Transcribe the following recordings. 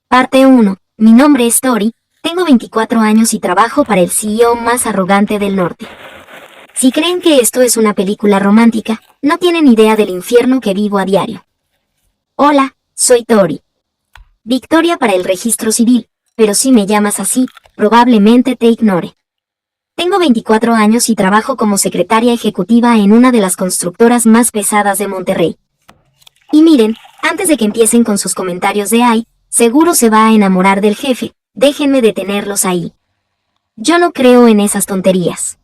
Parte 1. Mi nombre es Tori, tengo 24 años y trabajo para el CEO más arrogante del norte. Si creen que esto es una película romántica, no tienen idea del infierno que vivo a diario. Hola, soy Tori. Victoria para el registro civil, pero si me llamas así, probablemente te ignore. Tengo 24 años y trabajo como secretaria ejecutiva en una de las constructoras más pesadas de Monterrey. Y miren, antes de que empiecen con sus comentarios de "ay, seguro se va a enamorar del jefe", déjenme detenerlos ahí. Yo no creo en esas tonterías.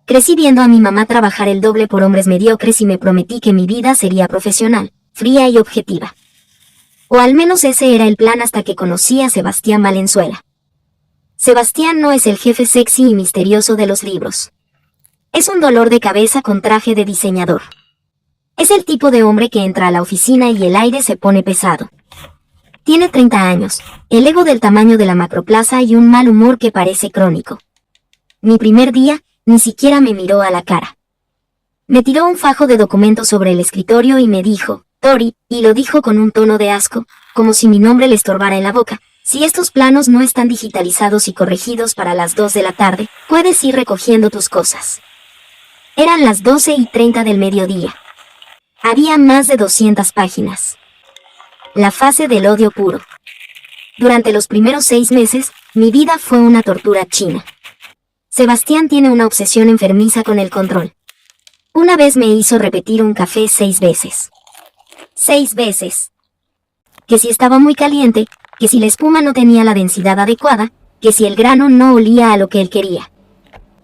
Crecí viendo a mi mamá trabajar el doble por hombres mediocres y me prometí que mi vida sería profesional, fría y objetiva. O al menos ese era el plan hasta que conocí a Sebastián Valenzuela. Sebastián no es el jefe sexy y misterioso de los libros. Es un dolor de cabeza con traje de diseñador. Es el tipo de hombre que entra a la oficina y el aire se pone pesado. Tiene 30 años, el ego del tamaño de la macroplaza y un mal humor que parece crónico. Mi primer día, ni siquiera me miró a la cara. Me tiró un fajo de documentos sobre el escritorio y me dijo, "Tori", y lo dijo con un tono de asco, como si mi nombre le estorbara en la boca. "Si estos planos no están digitalizados y corregidos para las 2 de la tarde, puedes ir recogiendo tus cosas". Eran las 12:30 del mediodía. Había más de 200 páginas. La fase del odio puro. Durante los primeros 6 meses, mi vida fue una tortura china. Sebastián tiene una obsesión enfermiza con el control. Una vez me hizo repetir un café 6 veces. 6 veces. Que si estaba muy caliente, que si la espuma no tenía la densidad adecuada, que si el grano no olía a lo que él quería.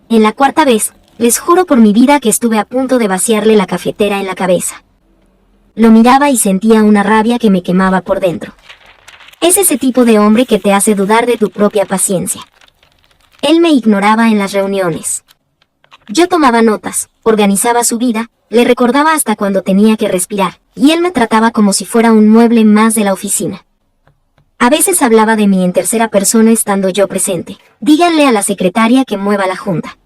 En la cuarta vez, les juro por mi vida que estuve a punto de vaciarle la cafetera en la cabeza. Lo miraba y sentía una rabia que me quemaba por dentro. Es ese tipo de hombre que te hace dudar de tu propia paciencia. Él me ignoraba en las reuniones. Yo tomaba notas, organizaba su vida, le recordaba hasta cuando tenía que respirar, y él me trataba como si fuera un mueble más de la oficina. A veces hablaba de mí en tercera persona estando yo presente. "Díganle a la secretaria que mueva la junta".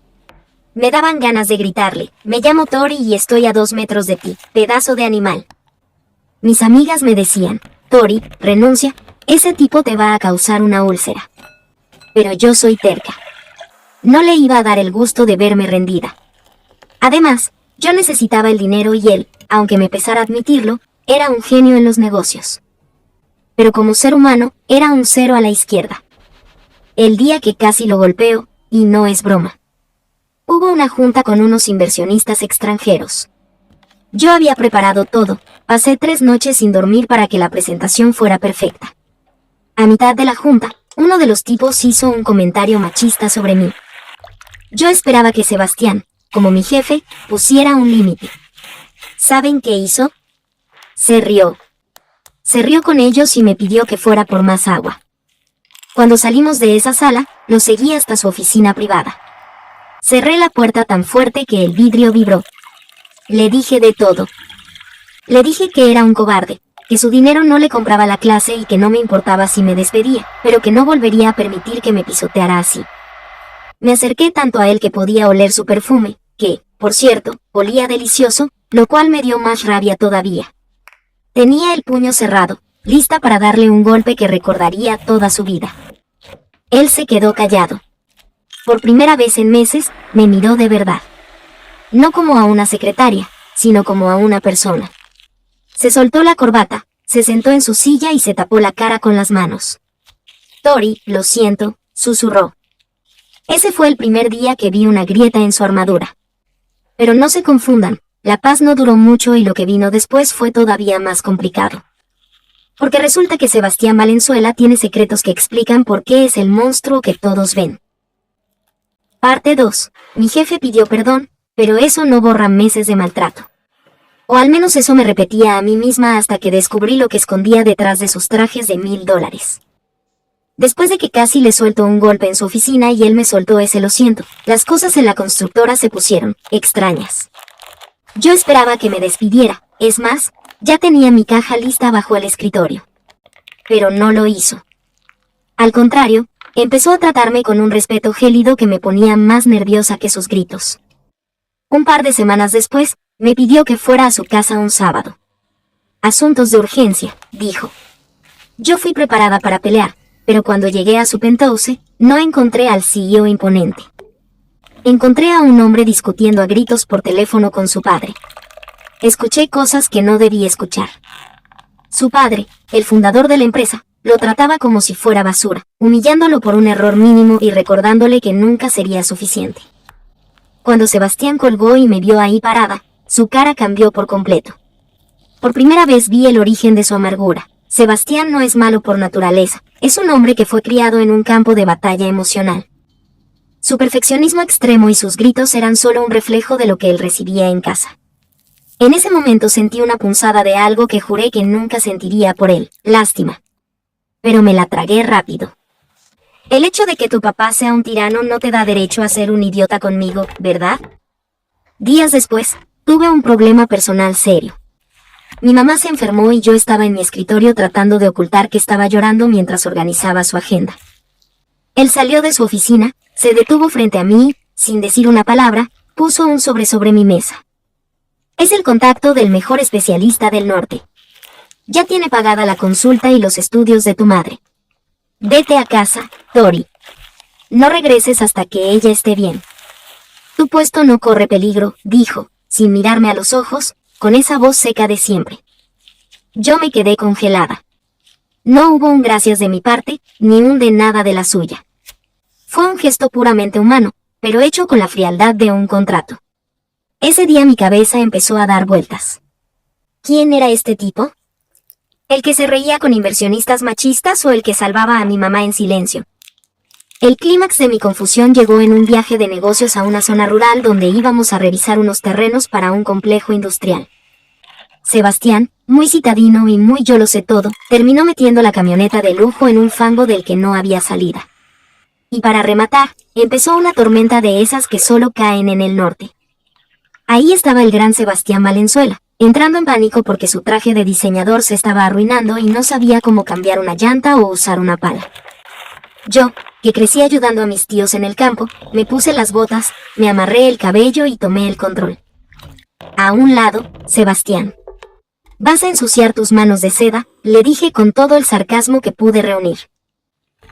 Me daban ganas de gritarle, "Me llamo Tori y estoy a 2 metros de ti, pedazo de animal". Mis amigas me decían, "Tori, renuncia, ese tipo te va a causar una úlcera". Pero yo soy terca. No le iba a dar el gusto de verme rendida. Además, yo necesitaba el dinero y él, aunque me pesara admitirlo, era un genio en los negocios. Pero como ser humano, era un 0 a la izquierda. El día que casi lo golpeo, y no es broma. Hubo una junta con unos inversionistas extranjeros. Yo había preparado todo, pasé 3 noches sin dormir para que la presentación fuera perfecta. A mitad de la junta, uno de los tipos hizo un comentario machista sobre mí. Yo esperaba que Sebastián, como mi jefe, pusiera un límite. ¿Saben qué hizo? Se rió. Se rió con ellos y me pidió que fuera por más agua. Cuando salimos de esa sala, lo seguí hasta su oficina privada. Cerré la puerta tan fuerte que el vidrio vibró. Le dije de todo. Le dije que era un cobarde, que su dinero no le compraba la clase y que no me importaba si me despedía, pero que no volvería a permitir que me pisoteara así. Me acerqué tanto a él que podía oler su perfume, que, por cierto, olía delicioso, lo cual me dio más rabia todavía. Tenía el puño cerrado, lista para darle un golpe que recordaría toda su vida. Él se quedó callado. Por primera vez en meses, me miró de verdad. No como a una secretaria, sino como a una persona. Se soltó la corbata, se sentó en su silla y se tapó la cara con las manos. "Tori, lo siento", susurró. Ese fue el primer día que vi una grieta en su armadura. Pero no se confundan, la paz no duró mucho y lo que vino después fue todavía más complicado. Porque resulta que Sebastián Valenzuela tiene secretos que explican por qué es el monstruo que todos ven. Parte 2. Mi jefe pidió perdón, pero eso no borra meses de maltrato. O al menos eso me repetía a mí misma hasta que descubrí lo que escondía detrás de sus trajes de $1000. Después de que casi le suelto un golpe en su oficina y él me soltó ese "lo siento", las cosas en la constructora se pusieron extrañas. Yo esperaba que me despidiera, es más, ya tenía mi caja lista bajo el escritorio. Pero no lo hizo. Al contrario, empezó a tratarme con un respeto gélido que me ponía más nerviosa que sus gritos. Un par de semanas después, me pidió que fuera a su casa un sábado. "Asuntos de urgencia", dijo. Yo fui preparada para pelear, pero cuando llegué a su penthouse, no encontré al CEO imponente. Encontré a un hombre discutiendo a gritos por teléfono con su padre. Escuché cosas que no debí escuchar. Su padre, el fundador de la empresa, lo trataba como si fuera basura, humillándolo por un error mínimo y recordándole que nunca sería suficiente. Cuando Sebastián colgó y me vio ahí parada, su cara cambió por completo. Por primera vez vi el origen de su amargura. Sebastián no es malo por naturaleza, es un hombre que fue criado en un campo de batalla emocional. Su perfeccionismo extremo y sus gritos eran solo un reflejo de lo que él recibía en casa. En ese momento sentí una punzada de algo que juré que nunca sentiría por él, lástima. Pero me la tragué rápido. El hecho de que tu papá sea un tirano no te da derecho a ser un idiota conmigo, ¿verdad? Días después, tuve un problema personal serio. Mi mamá se enfermó y yo estaba en mi escritorio tratando de ocultar que estaba llorando mientras organizaba su agenda. Él salió de su oficina, se detuvo frente a mí, sin decir una palabra, puso un sobre mi mesa. Es el contacto del mejor especialista del norte. Ya tiene pagada la consulta y los estudios de tu madre. Vete a casa, Tori. No regreses hasta que ella esté bien. Tu puesto no corre peligro, dijo, sin mirarme a los ojos, con esa voz seca de siempre. Yo me quedé congelada. No hubo un gracias de mi parte, ni un de nada de la suya. Fue un gesto puramente humano, pero hecho con la frialdad de un contrato. Ese día mi cabeza empezó a dar vueltas. ¿Quién era este tipo? ¿El que se reía con inversionistas machistas o el que salvaba a mi mamá en silencio? El clímax de mi confusión llegó en un viaje de negocios a una zona rural donde íbamos a revisar unos terrenos para un complejo industrial. Sebastián, muy citadino y muy yo lo sé todo, terminó metiendo la camioneta de lujo en un fango del que no había salida. Y para rematar, empezó una tormenta de esas que solo caen en el norte. Ahí estaba el gran Sebastián Valenzuela, entrando en pánico porque su traje de diseñador se estaba arruinando y no sabía cómo cambiar una llanta o usar una pala. Yo, que crecí ayudando a mis tíos en el campo, me puse las botas, me amarré el cabello y tomé el control. A un lado, Sebastián. «Vas a ensuciar tus manos de seda», le dije con todo el sarcasmo que pude reunir.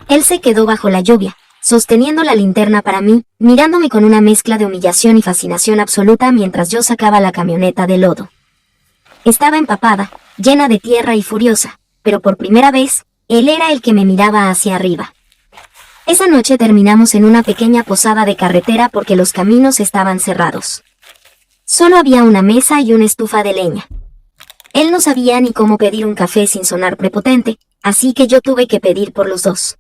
Él se quedó bajo la lluvia, sosteniendo la linterna para mí, mirándome con una mezcla de humillación y fascinación absoluta mientras yo sacaba la camioneta de lodo. Estaba empapada, llena de tierra y furiosa, pero por primera vez, él era el que me miraba hacia arriba. Esa noche terminamos en una pequeña posada de carretera porque los caminos estaban cerrados. Solo había una mesa y una estufa de leña. Él no sabía ni cómo pedir un café sin sonar prepotente, así que yo tuve que pedir por los dos.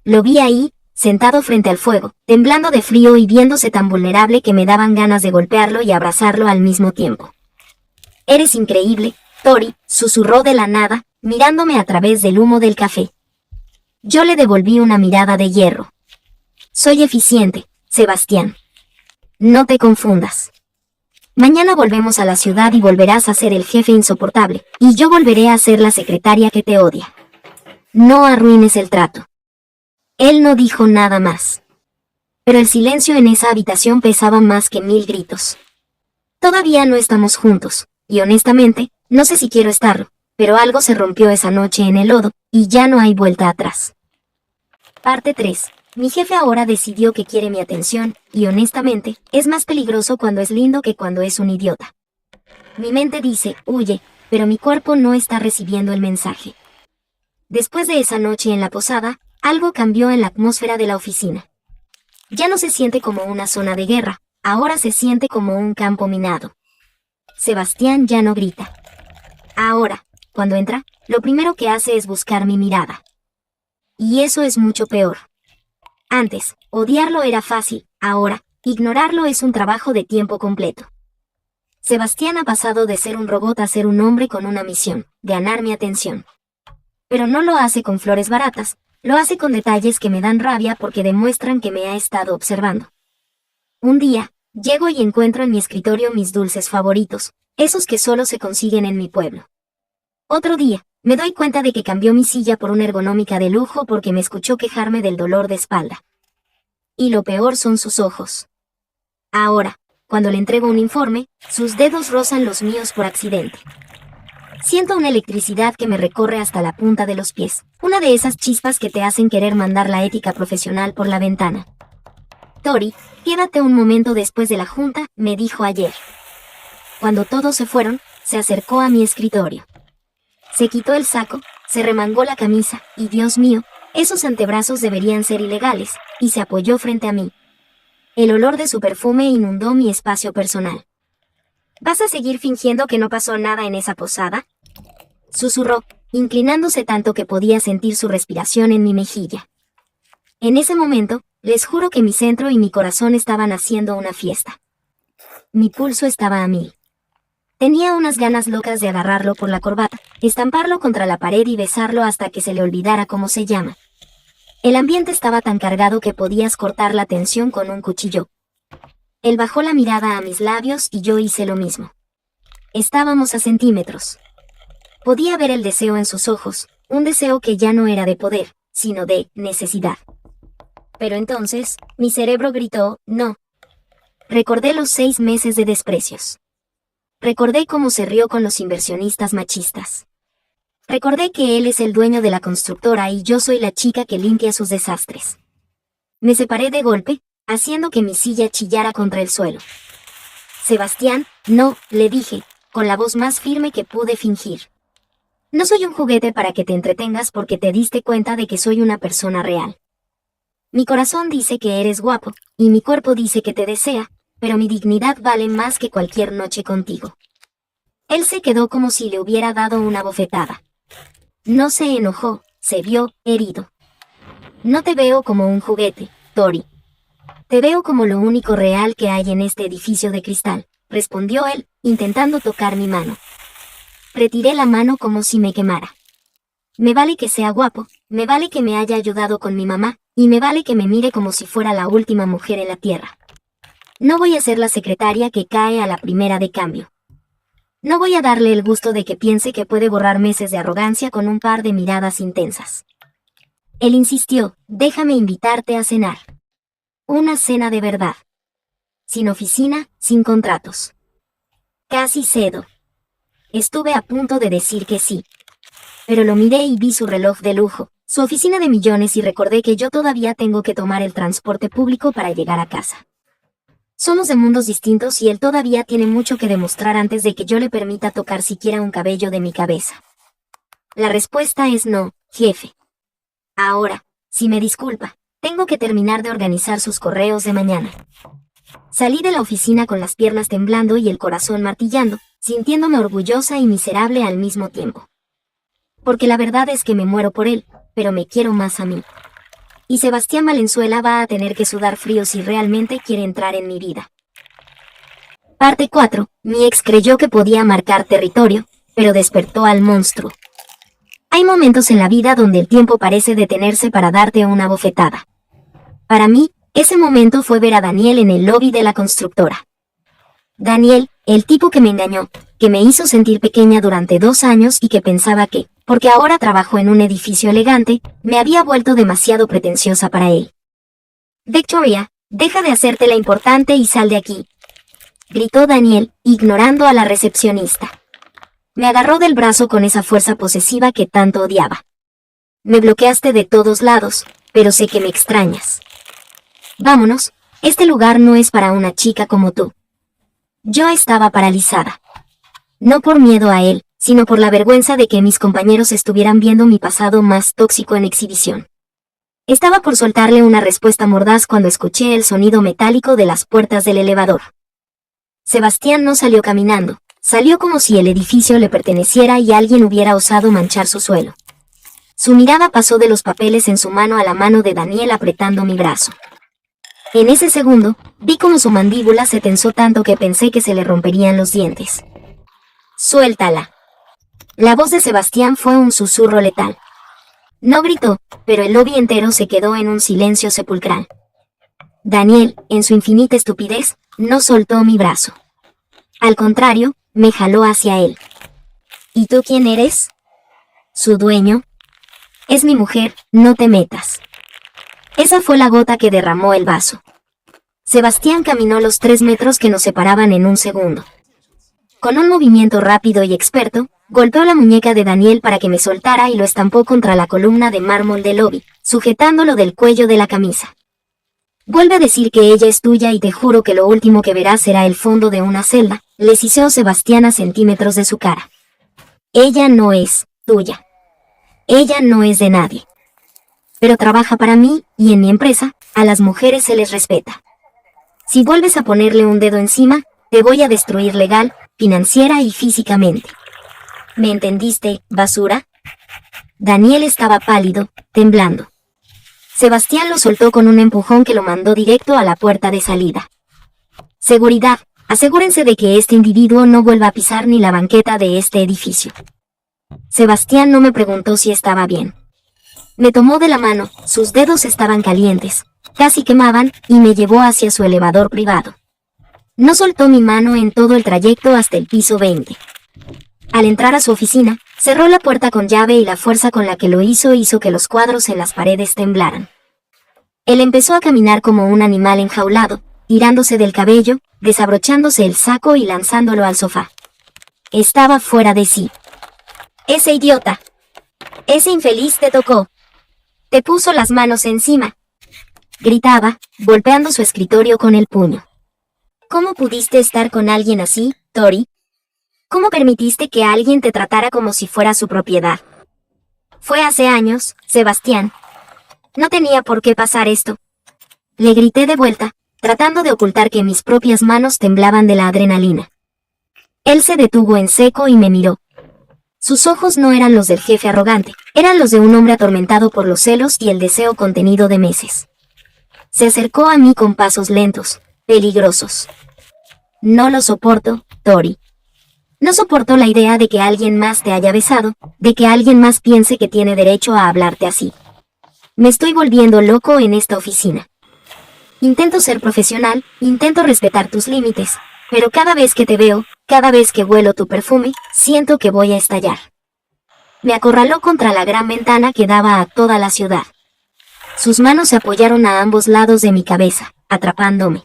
Lo vi ahí, sentado frente al fuego, temblando de frío y viéndose tan vulnerable que me daban ganas de golpearlo y abrazarlo al mismo tiempo. «Eres increíble, Tori», susurró de la nada, mirándome a través del humo del café. Yo le devolví una mirada de hierro. «Soy eficiente, Sebastián. No te confundas. Mañana volvemos a la ciudad y volverás a ser el jefe insoportable, y yo volveré a ser la secretaria que te odia. No arruines el trato». Él no dijo nada más. Pero el silencio en esa habitación pesaba más que 1000 gritos. Todavía no estamos juntos, y honestamente, no sé si quiero estarlo, pero algo se rompió esa noche en el lodo, y ya no hay vuelta atrás. Parte 3. Mi jefe ahora decidió que quiere mi atención, y honestamente, es más peligroso cuando es lindo que cuando es un idiota. Mi mente dice, huye, pero mi cuerpo no está recibiendo el mensaje. Después de esa noche en la posada, algo cambió en la atmósfera de la oficina. Ya no se siente como una zona de guerra, ahora se siente como un campo minado. Sebastián ya no grita. Ahora, cuando entra, lo primero que hace es buscar mi mirada. Y eso es mucho peor. Antes, odiarlo era fácil, ahora, ignorarlo es un trabajo de tiempo completo. Sebastián ha pasado de ser un robot a ser un hombre con una misión, ganar mi atención. Pero no lo hace con flores baratas, lo hace con detalles que me dan rabia porque demuestran que me ha estado observando. Un día, llego y encuentro en mi escritorio mis dulces favoritos, esos que solo se consiguen en mi pueblo. Otro día, me doy cuenta de que cambió mi silla por una ergonómica de lujo porque me escuchó quejarme del dolor de espalda. Y lo peor son sus ojos. Ahora, cuando le entrego un informe, sus dedos rozan los míos por accidente. Siento una electricidad que me recorre hasta la punta de los pies. Una de esas chispas que te hacen querer mandar la ética profesional por la ventana. Tori, quédate un momento después de la junta, me dijo ayer. Cuando todos se fueron, se acercó a mi escritorio. Se quitó el saco, se remangó la camisa, y Dios mío, esos antebrazos deberían ser ilegales, y se apoyó frente a mí. El olor de su perfume inundó mi espacio personal. ¿Vas a seguir fingiendo que no pasó nada en esa posada?, susurró, inclinándose tanto que podía sentir su respiración en mi mejilla. En ese momento, les juro que mi centro y mi corazón estaban haciendo una fiesta. Mi pulso estaba a 1000. Tenía unas ganas locas de agarrarlo por la corbata, estamparlo contra la pared y besarlo hasta que se le olvidara cómo se llama. El ambiente estaba tan cargado que podías cortar la tensión con un cuchillo. Él bajó la mirada a mis labios y yo hice lo mismo. Estábamos a centímetros. Podía ver el deseo en sus ojos, un deseo que ya no era de poder, sino de necesidad. Pero entonces, mi cerebro gritó, no. Recordé los 6 meses de desprecios. Recordé cómo se rió con los inversionistas machistas. Recordé que él es el dueño de la constructora y yo soy la chica que limpia sus desastres. Me separé de golpe, haciendo que mi silla chillara contra el suelo. Sebastián, no, le dije, con la voz más firme que pude fingir. No soy un juguete para que te entretengas porque te diste cuenta de que soy una persona real. Mi corazón dice que eres guapo, y mi cuerpo dice que te desea, pero mi dignidad vale más que cualquier noche contigo. Él se quedó como si le hubiera dado una bofetada. No se enojó, se vio herido. No te veo como un juguete, Tori. Te veo como lo único real que hay en este edificio de cristal, respondió él, intentando tocar mi mano. Retiré la mano como si me quemara. Me vale que sea guapo, me vale que me haya ayudado con mi mamá, y me vale que me mire como si fuera la última mujer en la tierra. No voy a ser la secretaria que cae a la primera de cambio. No voy a darle el gusto de que piense que puede borrar meses de arrogancia con un par de miradas intensas. Él insistió, déjame invitarte a cenar. Una cena de verdad. Sin oficina, sin contratos. Casi cedo. Estuve a punto de decir que sí. Pero lo miré y vi su reloj de lujo, su oficina de millones y recordé que yo todavía tengo que tomar el transporte público para llegar a casa. Somos de mundos distintos y él todavía tiene mucho que demostrar antes de que yo le permita tocar siquiera un cabello de mi cabeza. La respuesta es no, jefe. Ahora, si me disculpa, tengo que terminar de organizar sus correos de mañana. Salí de la oficina con las piernas temblando y el corazón martillando, sintiéndome orgullosa y miserable al mismo tiempo. Porque la verdad es que me muero por él, pero me quiero más a mí. Y Sebastián Valenzuela va a tener que sudar frío si realmente quiere entrar en mi vida. Parte 4. Mi ex creyó que podía marcar territorio, pero despertó al monstruo. Hay momentos en la vida donde el tiempo parece detenerse para darte una bofetada. Para mí, ese momento fue ver a Daniel en el lobby de la constructora. Daniel, el tipo que me engañó, que me hizo sentir pequeña durante 2 años y que pensaba que, porque ahora trabajo en un edificio elegante, me había vuelto demasiado pretenciosa para él. Victoria, deja de hacerte la importante y sal de aquí, gritó Daniel, ignorando a la recepcionista. Me agarró del brazo con esa fuerza posesiva que tanto odiaba. Me bloqueaste de todos lados, pero sé que me extrañas. Vámonos, este lugar no es para una chica como tú. Yo estaba paralizada. No por miedo a él, sino por la vergüenza de que mis compañeros estuvieran viendo mi pasado más tóxico en exhibición. Estaba por soltarle una respuesta mordaz cuando escuché el sonido metálico de las puertas del elevador. Sebastián no salió caminando, salió como si el edificio le perteneciera y alguien hubiera osado manchar su suelo. Su mirada pasó de los papeles en su mano a la mano de Daniel apretando mi brazo. En ese segundo, vi como su mandíbula se tensó tanto que pensé que se le romperían los dientes. «Suéltala». La voz de Sebastián fue un susurro letal. No gritó, pero el lobby entero se quedó en un silencio sepulcral. Daniel, en su infinita estupidez, no soltó mi brazo. Al contrario, me jaló hacia él. ¿Y tú quién eres? ¿Su dueño? Es mi mujer, no te metas. Esa fue la gota que derramó el vaso. Sebastián caminó los 3 metros que nos separaban en un segundo. Con un movimiento rápido y experto, golpeó la muñeca de Daniel para que me soltara y lo estampó contra la columna de mármol del lobby, sujetándolo del cuello de la camisa. Vuelve a decir que ella es tuya y te juro que lo último que verás será el fondo de una celda, le siseó Sebastián a centímetros de su cara. Ella no es tuya. Ella no es de nadie. Pero trabaja para mí, y en mi empresa, a las mujeres se les respeta. Si vuelves a ponerle un dedo encima, te voy a destruir legal, financiera y físicamente. ¿Me entendiste, basura? Daniel estaba pálido, temblando. Sebastián lo soltó con un empujón que lo mandó directo a la puerta de salida. Seguridad, asegúrense de que este individuo no vuelva a pisar ni la banqueta de este edificio. Sebastián no me preguntó si estaba bien. Me tomó de la mano, sus dedos estaban calientes, casi quemaban, y me llevó hacia su elevador privado. No soltó mi mano en todo el trayecto hasta el piso 20. Al entrar a su oficina, cerró la puerta con llave y la fuerza con la que lo hizo que los cuadros en las paredes temblaran. Él empezó a caminar como un animal enjaulado, tirándose del cabello, desabrochándose el saco y lanzándolo al sofá. Estaba fuera de sí. Ese idiota. Ese infeliz te tocó. Te puso las manos encima. Gritaba, golpeando su escritorio con el puño. ¿Cómo pudiste estar con alguien así, Tori? ¿Cómo permitiste que alguien te tratara como si fuera su propiedad? Fue hace años, Sebastián. No tenía por qué pasar esto. Le grité de vuelta, tratando de ocultar que mis propias manos temblaban de la adrenalina. Él se detuvo en seco y me miró. Sus ojos no eran los del jefe arrogante, eran los de un hombre atormentado por los celos y el deseo contenido de meses. Se acercó a mí con pasos lentos, peligrosos. No lo soporto, Tori. No soporto la idea de que alguien más te haya besado, de que alguien más piense que tiene derecho a hablarte así. Me estoy volviendo loco en esta oficina. Intento ser profesional, intento respetar tus límites, pero cada vez que te veo, cada vez que huelo tu perfume, siento que voy a estallar. Me acorraló contra la gran ventana que daba a toda la ciudad. Sus manos se apoyaron a ambos lados de mi cabeza, atrapándome.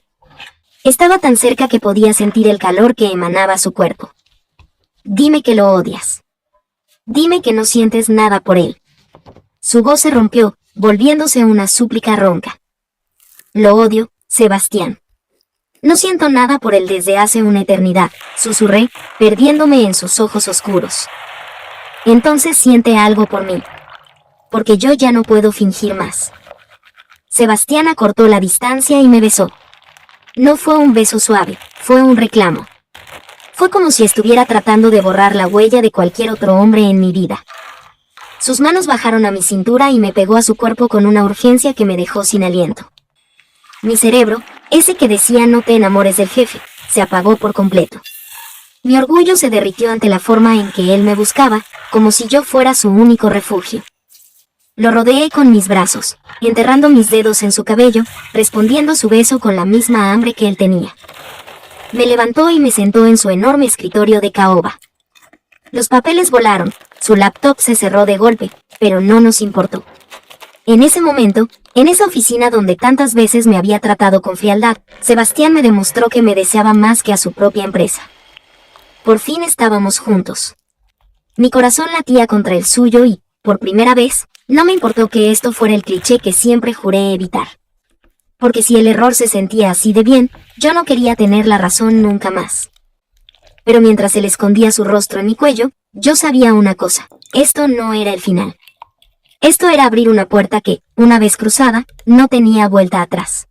Estaba tan cerca que podía sentir el calor que emanaba su cuerpo. Dime que lo odias. Dime que no sientes nada por él. Su voz se rompió, volviéndose una súplica ronca. Lo odio, Sebastián. No siento nada por él desde hace una eternidad, susurré, perdiéndome en sus ojos oscuros. Entonces siente algo por mí. Porque yo ya no puedo fingir más. Sebastián acortó la distancia y me besó. No fue un beso suave, fue un reclamo. Fue como si estuviera tratando de borrar la huella de cualquier otro hombre en mi vida. Sus manos bajaron a mi cintura y me pegó a su cuerpo con una urgencia que me dejó sin aliento. Mi cerebro, ese que decía no te enamores del jefe, se apagó por completo. Mi orgullo se derritió ante la forma en que él me buscaba, como si yo fuera su único refugio. Lo rodeé con mis brazos, enterrando mis dedos en su cabello, respondiendo su beso con la misma hambre que él tenía. Me levantó y me sentó en su enorme escritorio de caoba. Los papeles volaron, su laptop se cerró de golpe, pero no nos importó. En ese momento, en esa oficina donde tantas veces me había tratado con frialdad, Sebastián me demostró que me deseaba más que a su propia empresa. Por fin estábamos juntos. Mi corazón latía contra el suyo y, por primera vez, no me importó que esto fuera el cliché que siempre juré evitar. Porque si el error se sentía así de bien, yo no quería tener la razón nunca más. Pero mientras él escondía su rostro en mi cuello, yo sabía una cosa, esto no era el final. Esto era abrir una puerta que, una vez cruzada, no tenía vuelta atrás.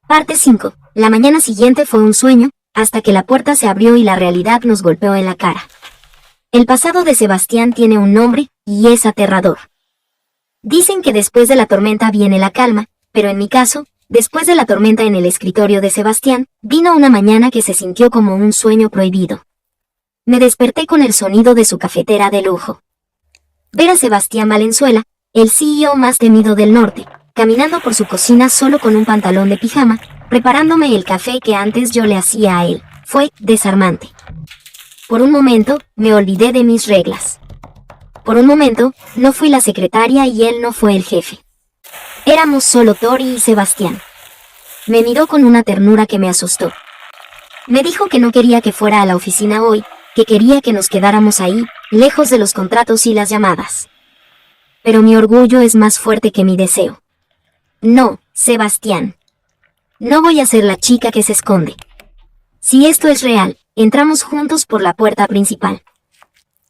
Parte 5. La mañana siguiente fue un sueño, hasta que la puerta se abrió y la realidad nos golpeó en la cara. El pasado de Sebastián tiene un nombre, y es aterrador. Dicen que después de la tormenta viene la calma, pero en mi caso, después de la tormenta en el escritorio de Sebastián, vino una mañana que se sintió como un sueño prohibido. Me desperté con el sonido de su cafetera de lujo. Ver a Sebastián Valenzuela, el CEO más temido del norte, caminando por su cocina solo con un pantalón de pijama, preparándome el café que antes yo le hacía a él, fue desarmante. Por un momento, me olvidé de mis reglas. Por un momento, no fui la secretaria y él no fue el jefe. Éramos solo Tori y Sebastián. Me miró con una ternura que me asustó. Me dijo que no quería que fuera a la oficina hoy, que quería que nos quedáramos ahí, lejos de los contratos y las llamadas. Pero mi orgullo es más fuerte que mi deseo. No, Sebastián. No voy a ser la chica que se esconde. Si esto es real, entramos juntos por la puerta principal.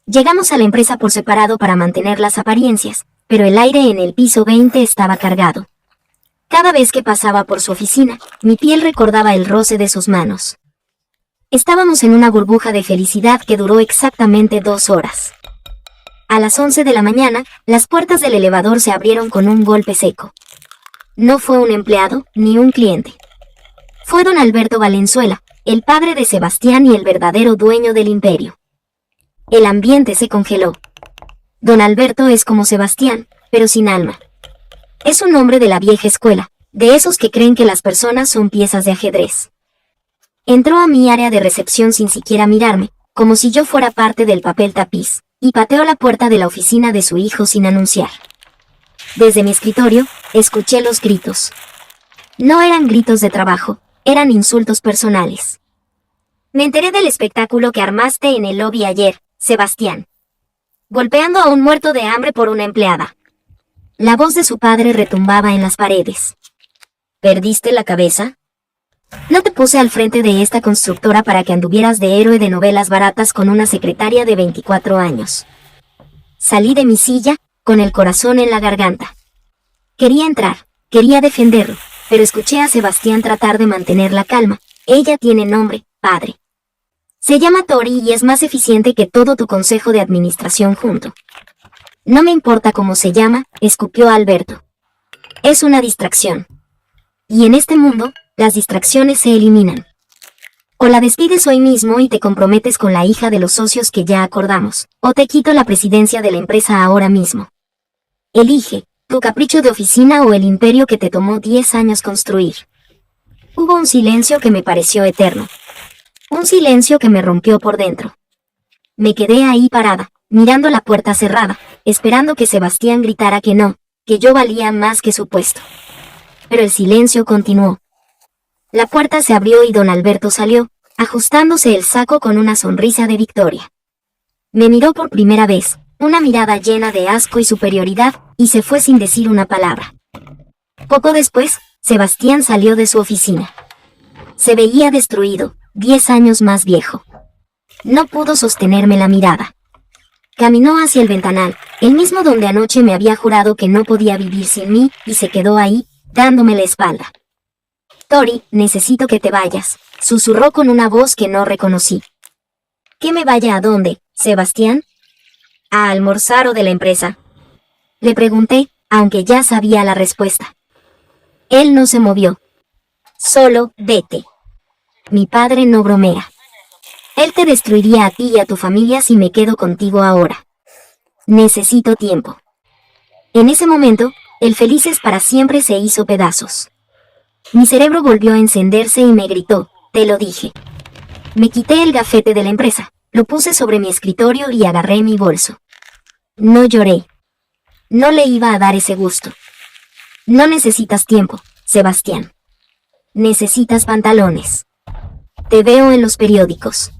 Llegamos a la empresa por separado para mantener las apariencias, pero el aire en el piso 20 estaba cargado. Cada vez que pasaba por su oficina, mi piel recordaba el roce de sus manos. Estábamos en una burbuja de felicidad que duró exactamente 2 horas. A las 11 de la mañana, las puertas del elevador se abrieron con un golpe seco. No fue un empleado, ni un cliente. Fue don Alberto Valenzuela, el padre de Sebastián y el verdadero dueño del imperio. El ambiente se congeló. Don Alberto es como Sebastián, pero sin alma. Es un hombre de la vieja escuela, de esos que creen que las personas son piezas de ajedrez. Entró a mi área de recepción sin siquiera mirarme, como si yo fuera parte del papel tapiz, y pateó la puerta de la oficina de su hijo sin anunciar. Desde mi escritorio, escuché los gritos. No eran gritos de trabajo, eran insultos personales. Me enteré del espectáculo que armaste en el lobby ayer, Sebastián. Golpeando a un muerto de hambre por una empleada. La voz de su padre retumbaba en las paredes. ¿Perdiste la cabeza? No te puse al frente de esta constructora para que anduvieras de héroe de novelas baratas con una secretaria de 24 años. Salí de mi silla, con el corazón en la garganta. Quería entrar, quería defenderlo, pero escuché a Sebastián tratar de mantener la calma. Ella tiene nombre, padre. Se llama Tori y es más eficiente que todo tu consejo de administración junto. No me importa cómo se llama, escupió Alberto. Es una distracción. Y en este mundo, las distracciones se eliminan. O la despides hoy mismo y te comprometes con la hija de los socios que ya acordamos, o te quito la presidencia de la empresa ahora mismo. Elige, tu capricho de oficina o el imperio que te tomó 10 años construir. Hubo un silencio que me pareció eterno. Un silencio que me rompió por dentro. Me quedé ahí parada, mirando la puerta cerrada, esperando que Sebastián gritara que no, que yo valía más que su puesto. Pero el silencio continuó. La puerta se abrió y don Alberto salió, ajustándose el saco con una sonrisa de victoria. Me miró por primera vez, una mirada llena de asco y superioridad, y se fue sin decir una palabra. Poco después, Sebastián salió de su oficina. Se veía destruido, 10 años más viejo. No pudo sostenerme la mirada. Caminó hacia el ventanal, el mismo donde anoche me había jurado que no podía vivir sin mí, y se quedó ahí, dándome la espalda. Tori, necesito que te vayas, susurró con una voz que no reconocí. ¿Que me vaya a dónde, Sebastián? ¿A almorzar o de la empresa? Le pregunté, aunque ya sabía la respuesta. Él no se movió. Solo, vete. Mi padre no bromea. Él te destruiría a ti y a tu familia si me quedo contigo ahora. Necesito tiempo. En ese momento, el Felices para siempre se hizo pedazos. Mi cerebro volvió a encenderse y me gritó, te lo dije. Me quité el gafete de la empresa, lo puse sobre mi escritorio y agarré mi bolso. No lloré. No le iba a dar ese gusto. No necesitas tiempo, Sebastián. Necesitas pantalones. Te veo en los periódicos.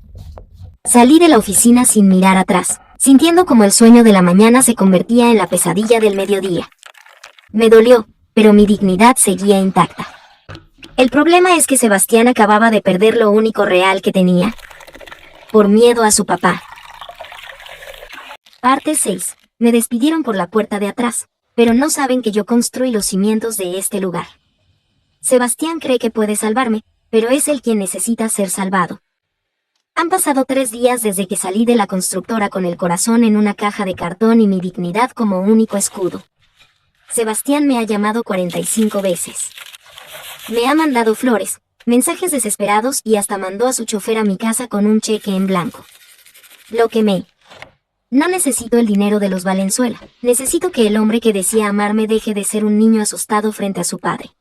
Salí de la oficina sin mirar atrás, sintiendo como el sueño de la mañana se convertía en la pesadilla del mediodía. Me dolió, pero mi dignidad seguía intacta. El problema es que Sebastián acababa de perder lo único real que tenía. Por miedo a su papá. Parte 6. Me despidieron por la puerta de atrás, pero no saben que yo construí los cimientos de este lugar. Sebastián cree que puede salvarme, pero es él quien necesita ser salvado. Han pasado 3 días desde que salí de la constructora con el corazón en una caja de cartón y mi dignidad como único escudo. Sebastián me ha llamado 45 veces. Me ha mandado flores, mensajes desesperados y hasta mandó a su chofer a mi casa con un cheque en blanco. Lo quemé. No necesito el dinero de los Valenzuela, necesito que el hombre que decía amarme deje de ser un niño asustado frente a su padre.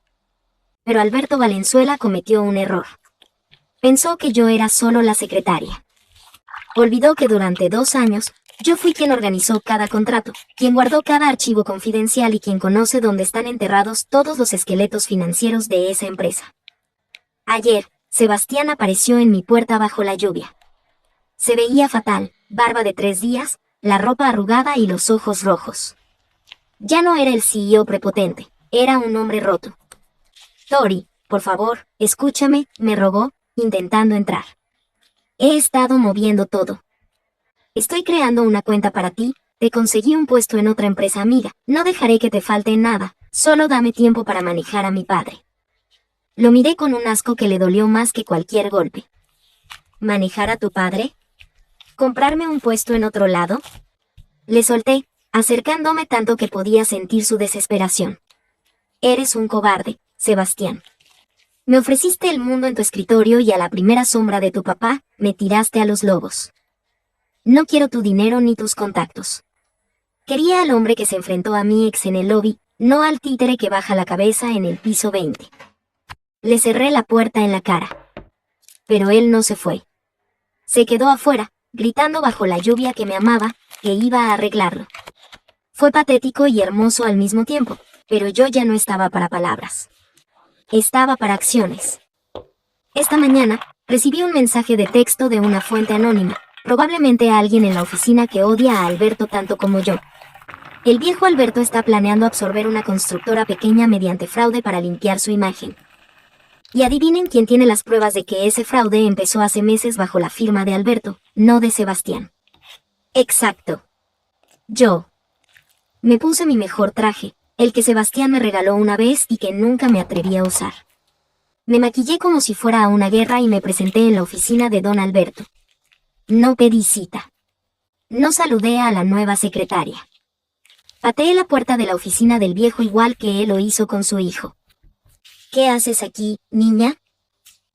Pero Alberto Valenzuela cometió un error. Pensó que yo era solo la secretaria. Olvidó que durante 2 años, yo fui quien organizó cada contrato, quien guardó cada archivo confidencial y quien conoce dónde están enterrados todos los esqueletos financieros de esa empresa. Ayer, Sebastián apareció en mi puerta bajo la lluvia. Se veía fatal, barba de 3 días, la ropa arrugada y los ojos rojos. Ya no era el CEO prepotente, era un hombre roto. Tori, por favor, escúchame, me rogó, intentando entrar. He estado moviendo todo. Estoy creando una cuenta para ti, te conseguí un puesto en otra empresa amiga, no dejaré que te falte nada, solo dame tiempo para manejar a mi padre. Lo miré con un asco que le dolió más que cualquier golpe. ¿Manejar a tu padre? ¿Comprarme un puesto en otro lado? Le solté, acercándome tanto que podía sentir su desesperación. Eres un cobarde, Sebastián. Me ofreciste el mundo en tu escritorio y a la primera sombra de tu papá, me tiraste a los lobos. No quiero tu dinero ni tus contactos. Quería al hombre que se enfrentó a mi ex en el lobby, no al títere que baja la cabeza en el piso 20. Le cerré la puerta en la cara. Pero él no se fue. Se quedó afuera, gritando bajo la lluvia que me amaba, que iba a arreglarlo. Fue patético y hermoso al mismo tiempo, pero yo ya no estaba para palabras. Estaba para acciones. Esta mañana, recibí un mensaje de texto de una fuente anónima, probablemente alguien en la oficina que odia a Alberto tanto como yo. El viejo Alberto está planeando absorber una constructora pequeña mediante fraude para limpiar su imagen. Y adivinen quién tiene las pruebas de que ese fraude empezó hace meses bajo la firma de Alberto, no de Sebastián. Exacto. Yo. Me puse mi mejor traje, el que Sebastián me regaló una vez y que nunca me atreví a usar. Me maquillé como si fuera a una guerra y me presenté en la oficina de don Alberto. No pedí cita. No saludé a la nueva secretaria. Pateé la puerta de la oficina del viejo igual que él lo hizo con su hijo. ¿Qué haces aquí, niña?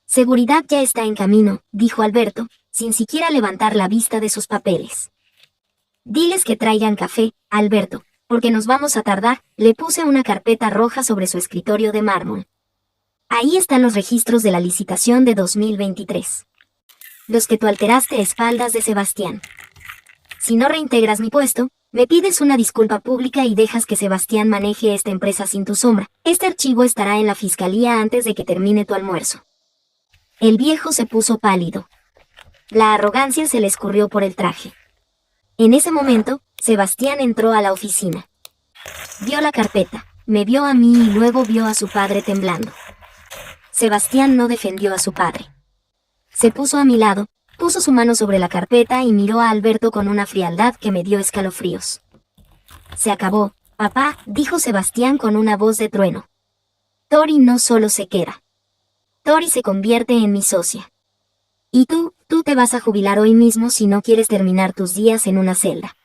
Seguridad ya está en camino, dijo Alberto, sin siquiera levantar la vista de sus papeles. Diles que traigan café, Alberto, porque nos vamos a tardar. Le puse una carpeta roja sobre su escritorio de mármol. Ahí están los registros de la licitación de 2023. Los que tú alteraste a espaldas de Sebastián. Si no reintegras mi puesto, me pides una disculpa pública y dejas que Sebastián maneje esta empresa sin tu sombra. Este archivo estará en la fiscalía antes de que termine tu almuerzo. El viejo se puso pálido. La arrogancia se le escurrió por el traje. En ese momento, Sebastián entró a la oficina. Vio la carpeta, me vio a mí y luego vio a su padre temblando. Sebastián no defendió a su padre. Se puso a mi lado, puso su mano sobre la carpeta y miró a Alberto con una frialdad que me dio escalofríos. Se acabó, papá, dijo Sebastián con una voz de trueno. Tori no solo se queda. Tori se convierte en mi socia. Y tú te vas a jubilar hoy mismo si no quieres terminar tus días en una celda.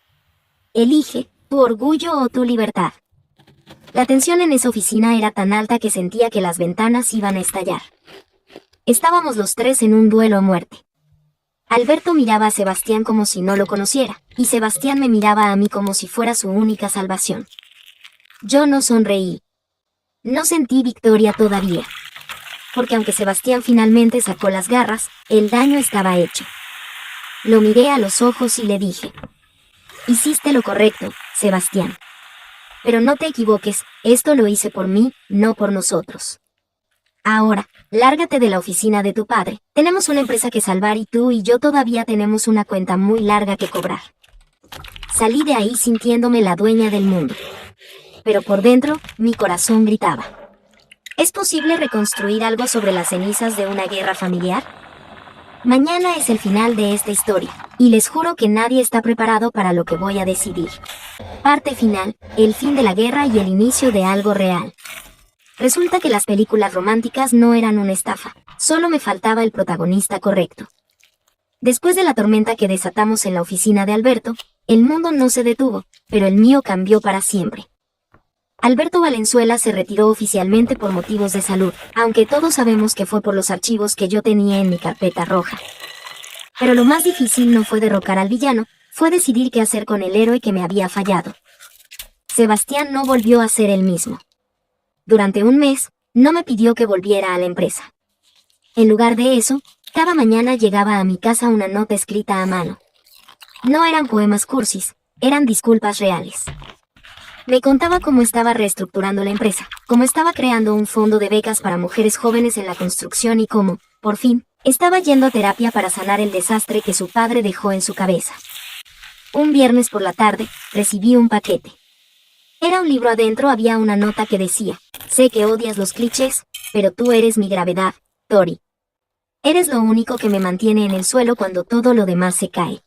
Elige, tu orgullo o tu libertad. La tensión en esa oficina era tan alta que sentía que las ventanas iban a estallar. Estábamos los tres en un duelo a muerte. Alberto miraba a Sebastián como si no lo conociera, y Sebastián me miraba a mí como si fuera su única salvación. Yo no sonreí. No sentí victoria todavía. Porque aunque Sebastián finalmente sacó las garras, el daño estaba hecho. Lo miré a los ojos y le dije: hiciste lo correcto, Sebastián. Pero no te equivoques, esto lo hice por mí, no por nosotros. Ahora, lárgate de la oficina de tu padre. Tenemos una empresa que salvar y tú y yo todavía tenemos una cuenta muy larga que cobrar. Salí de ahí sintiéndome la dueña del mundo. Pero por dentro, mi corazón gritaba. ¿Es posible reconstruir algo sobre las cenizas de una guerra familiar? Mañana es el final de esta historia, y les juro que nadie está preparado para lo que voy a decidir. Parte final, el fin de la guerra y el inicio de algo real. Resulta que las películas románticas no eran una estafa, solo me faltaba el protagonista correcto. Después de la tormenta que desatamos en la oficina de Alberto, el mundo no se detuvo, pero el mío cambió para siempre. Alberto Valenzuela se retiró oficialmente por motivos de salud, aunque todos sabemos que fue por los archivos que yo tenía en mi carpeta roja. Pero lo más difícil no fue derrocar al villano, fue decidir qué hacer con el héroe que me había fallado. Sebastián no volvió a ser el mismo. Durante un mes, no me pidió que volviera a la empresa. En lugar de eso, cada mañana llegaba a mi casa una nota escrita a mano. No eran poemas cursis, eran disculpas reales. Me contaba cómo estaba reestructurando la empresa, cómo estaba creando un fondo de becas para mujeres jóvenes en la construcción y cómo, por fin, estaba yendo a terapia para sanar el desastre que su padre dejó en su cabeza. Un viernes por la tarde, recibí un paquete. Era un libro. Adentro había una nota que decía: sé que odias los clichés, pero tú eres mi gravedad, Tori. Eres lo único que me mantiene en el suelo cuando todo lo demás se cae.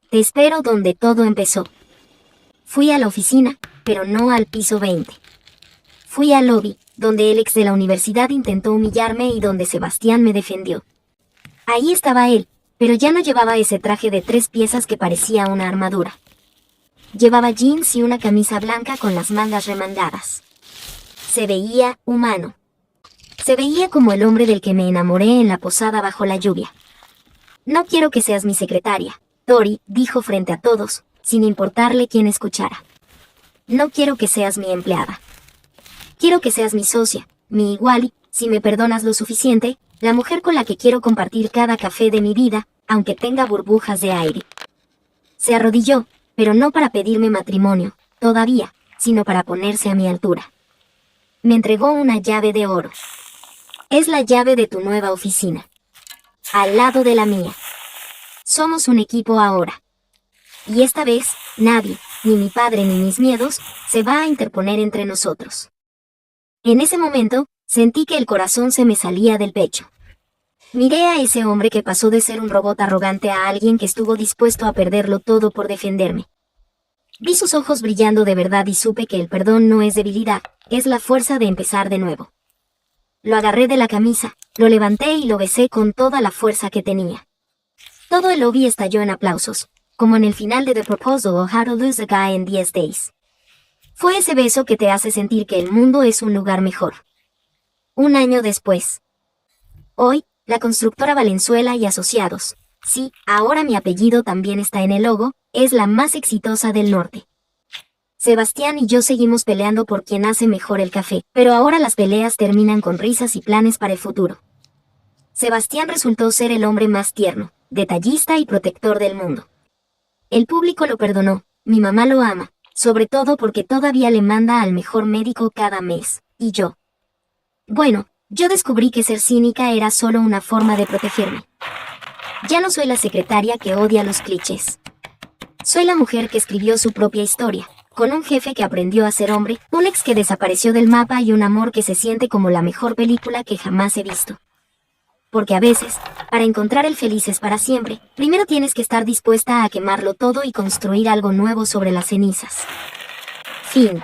Te espero donde todo empezó. Fui a la oficina, pero no al piso 20. Fui al lobby, donde el ex de la universidad intentó humillarme y donde Sebastián me defendió. Ahí estaba él, pero ya no llevaba ese traje de 3 piezas que parecía una armadura. Llevaba jeans y una camisa blanca con las mangas remangadas. Se veía humano. Se veía como el hombre del que me enamoré en la posada bajo la lluvia. No quiero que seas mi secretaria, Tori, dijo frente a todos, sin importarle quién escuchara. No quiero que seas mi empleada. Quiero que seas mi socia, mi igual y, si me perdonas lo suficiente, la mujer con la que quiero compartir cada café de mi vida, aunque tenga burbujas de aire. Se arrodilló, pero no para pedirme matrimonio, todavía, sino para ponerse a mi altura. Me entregó una llave de oro. Es la llave de tu nueva oficina. Al lado de la mía. Somos un equipo ahora. Y esta vez, nadie, ni mi padre ni mis miedos, se va a interponer entre nosotros. En ese momento, sentí que el corazón se me salía del pecho. Miré a ese hombre que pasó de ser un robot arrogante a alguien que estuvo dispuesto a perderlo todo por defenderme. Vi sus ojos brillando de verdad y supe que el perdón no es debilidad, es la fuerza de empezar de nuevo. Lo agarré de la camisa, lo levanté y lo besé con toda la fuerza que tenía. Todo el lobby estalló en aplausos, como en el final de The Proposal o How to Lose a Guy in 10 Days. Fue ese beso que te hace sentir que el mundo es un lugar mejor. Un año después. Hoy, la constructora Valenzuela y Asociados, sí, ahora mi apellido también está en el logo, es la más exitosa del norte. Sebastián y yo seguimos peleando por quién hace mejor el café, pero ahora las peleas terminan con risas y planes para el futuro. Sebastián resultó ser el hombre más tierno, detallista y protector del mundo. El público lo perdonó, mi mamá lo ama, sobre todo porque todavía le manda al mejor médico cada mes, y yo. Bueno, yo descubrí que ser cínica era solo una forma de protegerme. Ya no soy la secretaria que odia los clichés. Soy la mujer que escribió su propia historia, con un jefe que aprendió a ser hombre, un ex que desapareció del mapa y un amor que se siente como la mejor película que jamás he visto. Porque a veces, para encontrar el felices para siempre, primero tienes que estar dispuesta a quemarlo todo y construir algo nuevo sobre las cenizas. Fin.